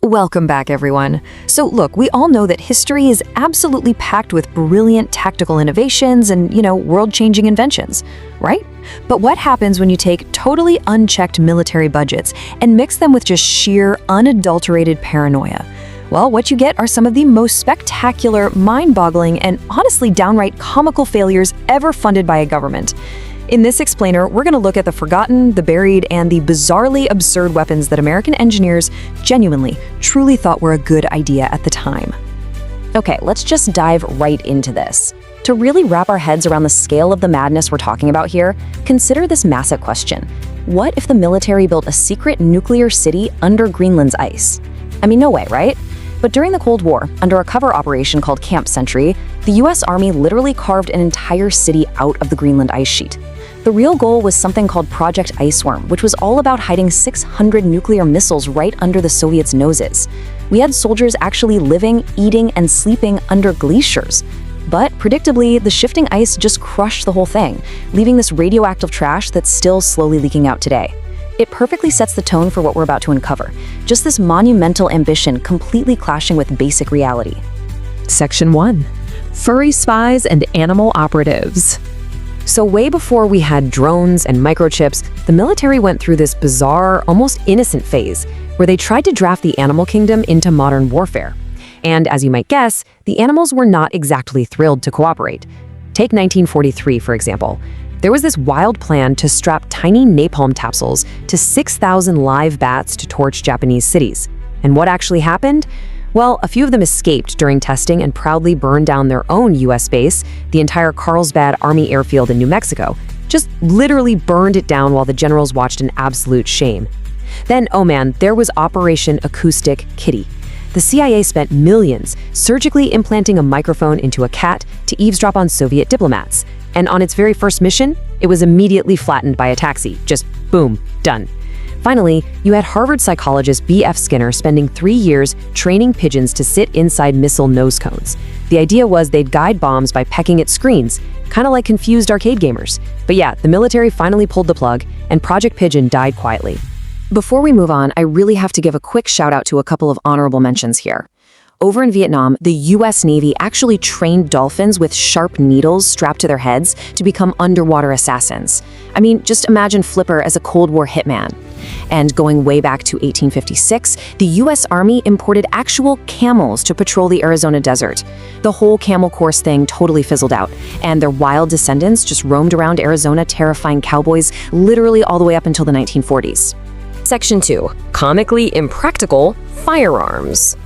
Welcome back, everyone. So look, we all know that history is absolutely packed with brilliant tactical innovations and, world-changing inventions, right? But what happens when you take totally unchecked military budgets and mix them with just sheer, unadulterated paranoia? Well, what you get are some of the most spectacular, mind-boggling, and honestly downright comical failures ever funded by a government. In this explainer, we're going to look at the forgotten, the buried, and the bizarrely absurd weapons that American engineers genuinely, truly thought were a good idea at the time. Okay, let's just dive right into this. To really wrap our heads around the scale of the madness we're talking about here, consider this massive question. What if the military built a secret nuclear city under Greenland's ice? I mean, no way, right? But during the Cold War, under a cover operation called Camp Sentry, the US Army literally carved an entire city out of the Greenland ice sheet. The real goal was something called Project Iceworm, which was all about hiding 600 nuclear missiles right under the Soviets' noses. We had soldiers actually living, eating, and sleeping under glaciers. But predictably, the shifting ice just crushed the whole thing, leaving this radioactive trash that's still slowly leaking out today. It perfectly sets the tone for what we're about to uncover. Just this monumental ambition completely clashing with basic reality. Section 1. Furry spies and animal operatives. So way before we had drones and microchips, the military went through this bizarre, almost innocent phase where they tried to draft the animal kingdom into modern warfare. And as you might guess, the animals were not exactly thrilled to cooperate. Take 1943, for example. There was this wild plan to strap tiny napalm capsules to 6,000 live bats to torch Japanese cities. And what actually happened? Well, a few of them escaped during testing and proudly burned down their own US base, the entire Carlsbad Army Airfield in New Mexico. Just literally burned it down while the generals watched in absolute shame. Then, oh man, there was Operation Acoustic Kitty. The CIA spent millions surgically implanting a microphone into a cat to eavesdrop on Soviet diplomats. And on its very first mission, it was immediately flattened by a taxi. Just boom, done. Finally, you had Harvard psychologist B.F. Skinner spending 3 years training pigeons to sit inside missile nose cones. The idea was they'd guide bombs by pecking at screens, kind of like confused arcade gamers. But yeah, the military finally pulled the plug, and Project Pigeon died quietly. Before we move on, I really have to give a quick shout out to a couple of honorable mentions here. Over in Vietnam, the US Navy actually trained dolphins with sharp needles strapped to their heads to become underwater assassins. I mean, just imagine Flipper as a Cold War hitman. And going way back to 1856, the US Army imported actual camels to patrol the Arizona desert. The whole camel course thing totally fizzled out, and their wild descendants just roamed around Arizona terrifying cowboys literally all the way up until the 1940s. Section 2. Comically impractical firearms.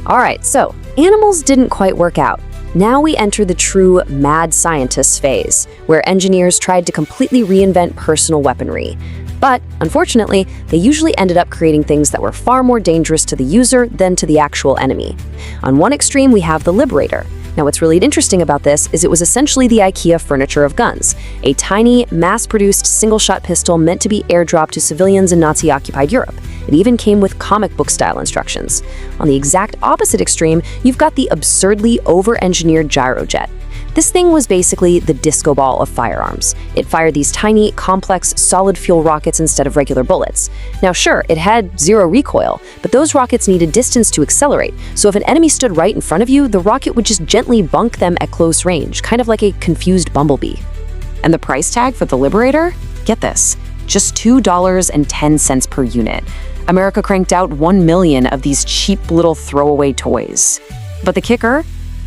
Alright, so animals didn't quite work out. Now we enter the true mad scientists phase, where engineers tried to completely reinvent personal weaponry. But, unfortunately, they usually ended up creating things that were far more dangerous to the user than to the actual enemy. On one extreme, we have the Liberator. Now, what's really interesting about this is it was essentially the IKEA furniture of guns, a tiny, mass-produced single-shot pistol meant to be airdropped to civilians in Nazi-occupied Europe. It even came with comic book-style instructions. On the exact opposite extreme, you've got the absurdly over-engineered gyrojet. This thing was basically the disco ball of firearms. It fired these tiny, complex, solid-fuel rockets instead of regular bullets. Now sure, it had zero recoil, but those rockets needed distance to accelerate, so if an enemy stood right in front of you, the rocket would just gently bunk them at close range, kind of like a confused bumblebee. And the price tag for the Liberator? Get this, just $2.10 per unit. America cranked out 1 million of these cheap little throwaway toys. But the kicker?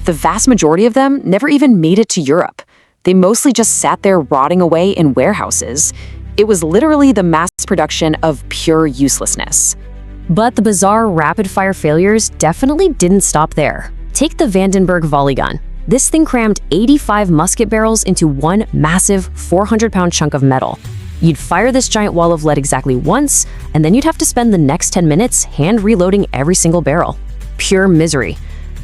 The vast majority of them never even made it to Europe. They mostly just sat there rotting away in warehouses. It was literally the mass production of pure uselessness. But the bizarre rapid-fire failures definitely didn't stop there. Take the Vandenberg volley gun. This thing crammed 85 musket barrels into one massive 400-pound chunk of metal. You'd fire this giant wall of lead exactly once, and then you'd have to spend the next 10 minutes hand reloading every single barrel. Pure misery.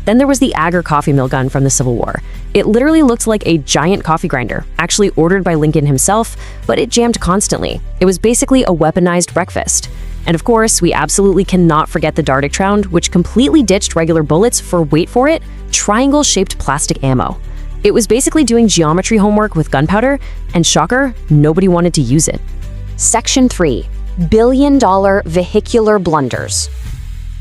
Then there was the Agar coffee mill gun from the Civil War. It literally looked like a giant coffee grinder, actually ordered by Lincoln himself, but it jammed constantly. It was basically a weaponized breakfast. And of course, we absolutely cannot forget the Dardic round, which completely ditched regular bullets for, wait for it, triangle-shaped plastic ammo. It was basically doing geometry homework with gunpowder, and shocker, nobody wanted to use it. Section 3. Billion-dollar vehicular blunders.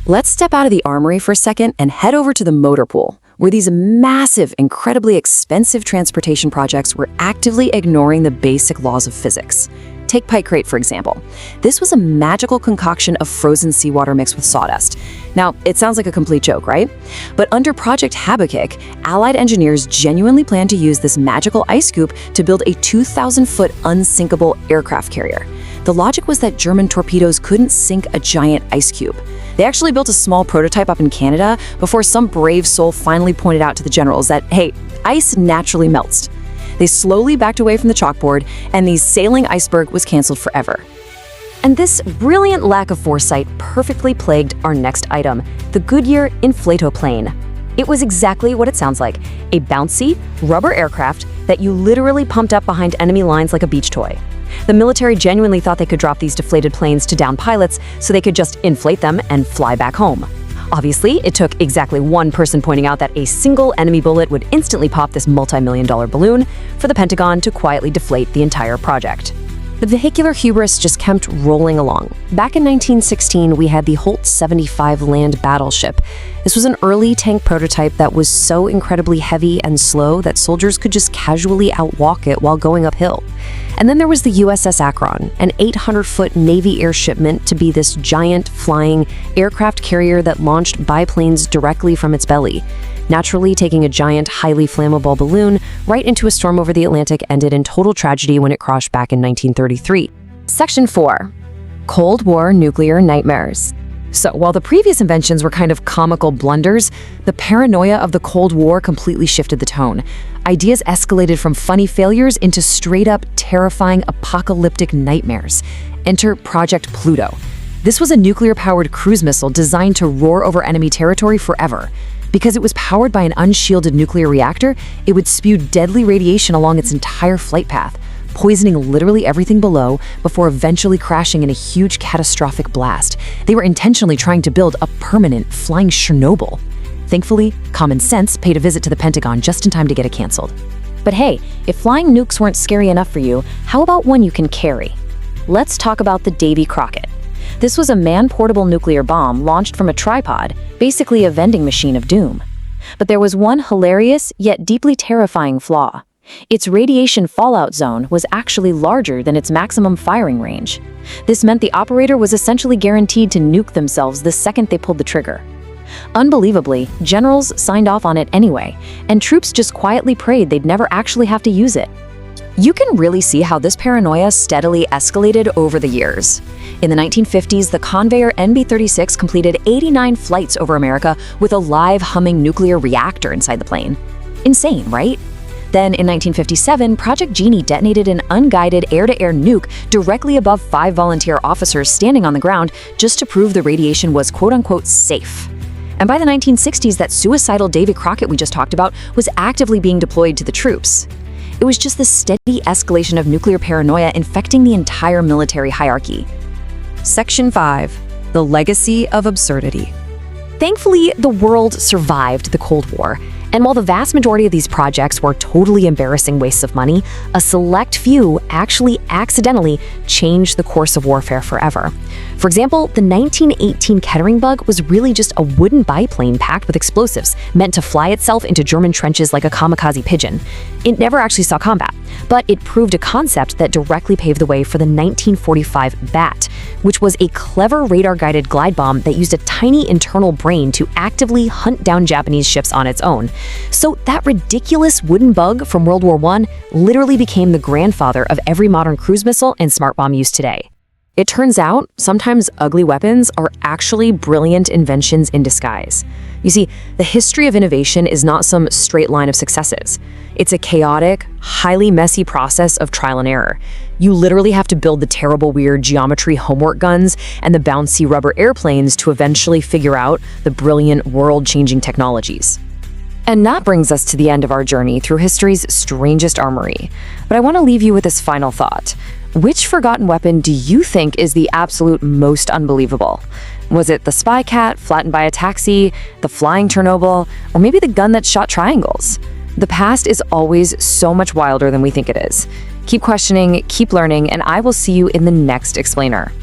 Let's step out of the armory for a second and head over to the motor pool, where these massive, incredibly expensive transportation projects were actively ignoring the basic laws of physics. Take picrate, for example. This was a magical concoction of frozen seawater mixed with sawdust. Now, it sounds like a complete joke, right? But under Project Habakkuk, Allied engineers genuinely planned to use this magical ice scoop to build a 2,000-foot unsinkable aircraft carrier. The logic was that German torpedoes couldn't sink a giant ice cube. They actually built a small prototype up in Canada before some brave soul finally pointed out to the generals that, hey, ice naturally melts. They slowly backed away from the chalkboard, and the sailing iceberg was canceled forever. And this brilliant lack of foresight perfectly plagued our next item, the Goodyear Inflatoplane. It was exactly what it sounds like, a bouncy, rubber aircraft that you literally pumped up behind enemy lines like a beach toy. The military genuinely thought they could drop these deflated planes to down pilots so they could just inflate them and fly back home. Obviously, it took exactly one person pointing out that a single enemy bullet would instantly pop this multi-million-dollar balloon for the Pentagon to quietly deflate the entire project. The vehicular hubris just kept rolling along. Back in 1916, we had the Holt 75 land battleship. This was an early tank prototype that was so incredibly heavy and slow that soldiers could just casually outwalk it while going uphill. And then there was the USS Akron, an 800-foot Navy airship meant to be this giant, flying aircraft carrier that launched biplanes directly from its belly. Naturally, taking a giant, highly flammable balloon right into a storm over the Atlantic ended in total tragedy when it crashed back in 1933. Section 4. Cold War Nuclear Nightmares. So, while the previous inventions were kind of comical blunders, the paranoia of the Cold War completely shifted the tone. Ideas escalated from funny failures into straight-up terrifying apocalyptic nightmares. Enter Project Pluto. This was a nuclear-powered cruise missile designed to roar over enemy territory forever. Because it was powered by an unshielded nuclear reactor, it would spew deadly radiation along its entire flight path, poisoning literally everything below before eventually crashing in a huge catastrophic blast. They were intentionally trying to build a permanent flying Chernobyl. Thankfully, common sense paid a visit to the Pentagon just in time to get it canceled. But hey, if flying nukes weren't scary enough for you, how about one you can carry? Let's talk about the Davy Crockett. This was a man-portable nuclear bomb launched from a tripod, basically a vending machine of doom. But there was one hilarious yet deeply terrifying flaw. Its radiation fallout zone was actually larger than its maximum firing range. This meant the operator was essentially guaranteed to nuke themselves the second they pulled the trigger. Unbelievably, generals signed off on it anyway, and troops just quietly prayed they'd never actually have to use it. You can really see how this paranoia steadily escalated over the years. In the 1950s, the Convair NB-36 completed 89 flights over America with a live humming nuclear reactor inside the plane. Insane, right? Then in 1957, Project Genie detonated an unguided air-to-air nuke directly above 5 volunteer officers standing on the ground just to prove the radiation was quote-unquote safe. And by the 1960s, that suicidal Davy Crockett we just talked about was actively being deployed to the troops. It was just this steady escalation of nuclear paranoia infecting the entire military hierarchy. Section 5. The Legacy of Absurdity. Thankfully, the world survived the Cold War, and while the vast majority of these projects were totally embarrassing wastes of money, a select few actually accidentally changed the course of warfare forever. For example, the 1918 Kettering bug was really just a wooden biplane packed with explosives, meant to fly itself into German trenches like a kamikaze pigeon. It never actually saw combat, but it proved a concept that directly paved the way for the 1945 BAT, which was a clever radar-guided glide bomb that used a tiny internal brain to actively hunt down Japanese ships on its own. So that ridiculous wooden bug from World War I literally became the grandfather of every modern cruise missile and smart bomb used today. It turns out, sometimes ugly weapons are actually brilliant inventions in disguise. You see, the history of innovation is not some straight line of successes. It's a chaotic, highly messy process of trial and error. You literally have to build the terrible, weird geometry homework guns and the bouncy rubber airplanes to eventually figure out the brilliant, world-changing technologies. And that brings us to the end of our journey through history's strangest armory. But I want to leave you with this final thought. Which forgotten weapon do you think is the absolute most unbelievable? Was it the spy cat flattened by a taxi, the flying Chernobyl, or maybe the gun that shot triangles? The past is always so much wilder than we think it is. Keep questioning, keep learning, and I will see you in the next explainer.